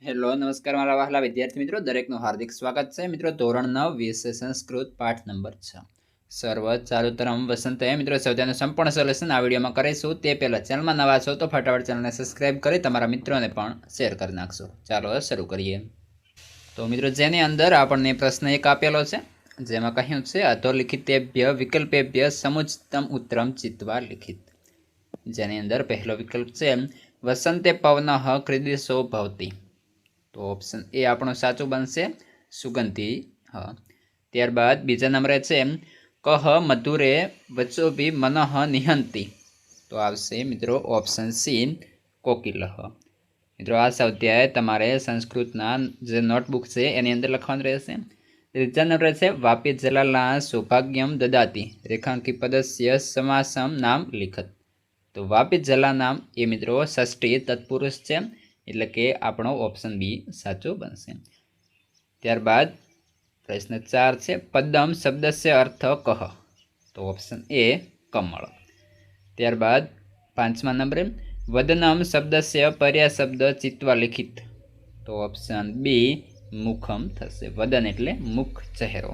Hello નમસ્કાર મારા વહાલા વિદ્યાર્થી મિત્રો, દરેકનું હાર્દિક સ્વાગત છે. મિત્રો, ધોરણ 9 વિષય સંસ્કૃત પાઠ નંબર 6 સર્વ ચારુતરમ વસંત. મિત્રો, સૌથી સંપૂર્ણ સોલ્યુશન આ વિડીયોમાં કરીશું. તે પહેલાં ચેનલમાં નવા છો તો ફટાફટ ચેનલને સબસ્ક્રાઇબ કરી તમારા મિત્રોને પણ શેર કરી નાખશો. ચાલો શરૂ કરીએ. તો મિત્રો, જેની અંદર આપણને પ્રશ્ન એક આપેલો છે, જેમાં કહ્યું છે અધોલિખિતેભ્ય વિકલ્પેભ્ય સમુચિતમ ઉત્તરમ ચિત્વા લિખિત. જેની અંદર પહેલો વિકલ્પ છે વસંતે પવનઃ ક્રીડિશો ભવતી. તો ઓપ્શન એ આપણો સાચું બનશે, સુગંધી. હા. ત્યારબાદ બીજા નંબરે છે કહ મધુરે વચોભી મનઃ નિહંતી. તો આવશે મિત્રો ઓપ્શન સી, કોકિલઃ. મિત્રો, આ સ્વાધ્યાય તમારે સંસ્કૃતના જે નોટબુક છે એની અંદર લખવાનું રહેશે. ત્રીજા નંબરે છે વાપી જલાલા સૌભાગ્યમ દદાતી રેખાંકી પદસ્ય સમાસમ નામ લિખત. તો વાપી જલા નામ એ મિત્રો ષષ્ઠી તત્પુરુષ છે, એટલે કે આપણો ઓપ્શન બી સાચો બનશે. ત્યારબાદ પ્રશ્ન 4 છે પદમ શબ્દસ્ય અર્થ કહ. તો ઓપ્શન એ કમળ. ત્યારબાદ પાંચમા નંબરે વદનમ શબ્દસ્ય પર્યા શબ્દ ચિત્વા લિખિત. તો ઓપ્શન બી મુખમ થશે. વદન એટલે મુખ, ચહેરો.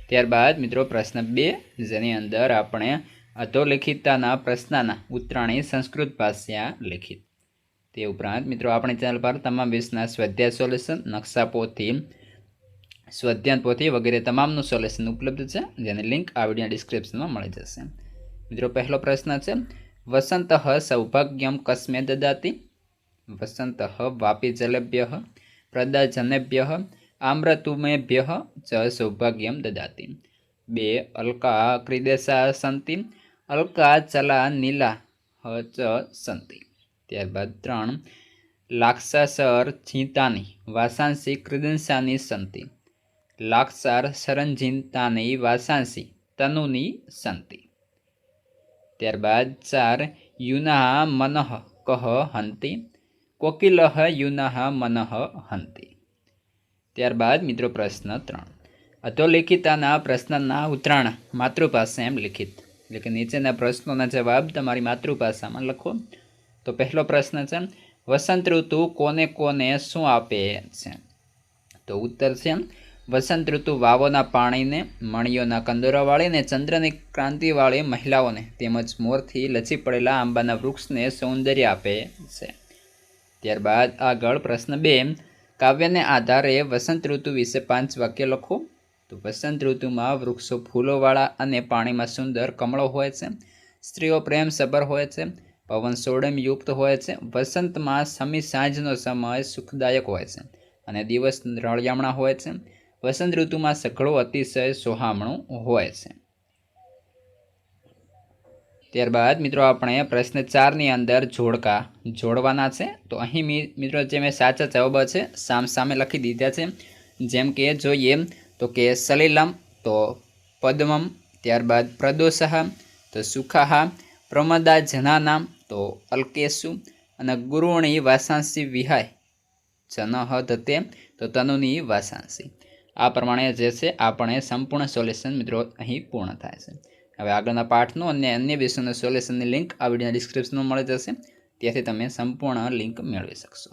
ત્યારબાદ મિત્રો પ્રશ્ન 2, જેની અંદર આપણે અધોલિખિતના પ્રશ્નના ઉત્તરાણી સંસ્કૃત ભાષા લિખિત. તે ઉપરાંત મિત્રો આપણી ચેનલ પર તમામ વિષયના સ્વાધ્યાય સોલ્યુશન, નકશા પોથી, સ્વાધ્યાય પોથી વગેરે તમામનું સોલ્યુશન ઉપલબ્ધ છે, જેની લિંક આ વિડીયો ડિસ્ક્રિપ્શનમાં મળી જશે. મિત્રો, પહેલો પ્રશ્ન છે વસંત સૌભાગ્યમ કસ્મે દદાતી. વસંત વાપી જલેભ્ય પ્રદાજનેભ્ય આમ્રતુમેભ્ય ચ સૌભાગ્યમ દદાતી. 2 અલ્કા ક્રીદેશા સંતિ અલ્કા ચલા નીલા ચ સંતિ. ત્યારબાદ 3 લાક્ષાસર છીતાની વાસાંસી ક્રીદંશાની સંતિ લાક્ષાર સરંજિતાની વાસાંસી તનુની સંતિ. ત્યારબાદ 4 યુના મનઃ કહ હંતિ કોકિલઃ યુનઃ મનઃ હંતિ. ત્યારબાદ મિત્રો પ્રશ્ન 3 અધોલિખિતના પ્રશ્નના ઉત્તરાણ માતૃભાષામાં લિખિત. એટલે કે નીચેના પ્રશ્નોના જવાબ તમારી માતૃભાષામાં લખો. તો પહેલો પ્રશ્ન છે વસંત ઋતુ કોને કોને શું આપે છે. તો ઉત્તર છે વસંત ઋતુ વાવોના પાણીને, મણીઓના કંદોરાવાળીને, ચંદ્રની ક્રાંતિવાળી મહિલાઓને તેમજ મોરથી લચી પડેલા આંબાના વૃક્ષને સૌંદર્ય આપે છે. ત્યારબાદ આગળ પ્રશ્ન 2 કાવ્યને આધારે વસંત ઋતુ વિશે 5 વાક્ય લખો. તો વસંત ઋતુમાં વૃક્ષો ફૂલોવાળા અને પાણીમાં સુંદર કમળો હોય છે. સ્ત્રીઓ પ્રેમસભર હોય છે. પવન સોડમયુક્ત હોય છે. વસંતમાં સમી સાંજનો સમય સુખદાયક હોય છે અને દિવસ રળિયામણા હોય છે. વસંત ઋતુમાં સઘળું અતિશય સોહામણું હોય છે. ત્યારબાદ મિત્રો આપણે પ્રશ્ન 4ની અંદર જોડકા જોડવાના છે. તો અહીં મિત્રો જે મેં સાચા જવાબ છે સામે લખી દીધા છે. જેમ કે જોઈએ તો કે સલિલમ તો પદ્મમ, ત્યારબાદ પ્રદોષઃ તો સુખાહ, પ્રમદા જનાનામ તો અલ્કેશુ, અને ગુરુણી વાસાંસી વિહાય જનઃ ધતે તો તનુની વાસાંસી. આ પ્રમાણે જે છે આપણે સંપૂર્ણ સોલ્યુશન મિત્રો અહીં પૂર્ણ થાય છે. હવે આગળના પાઠનું અને અન્ય વિષયનું સોલ્યુશનની લિંક આ વિડીયોના ડિસ્ક્રિપ્શનમાં મળી જશે, ત્યાંથી તમે સંપૂર્ણ લિંક મેળવી શકશો.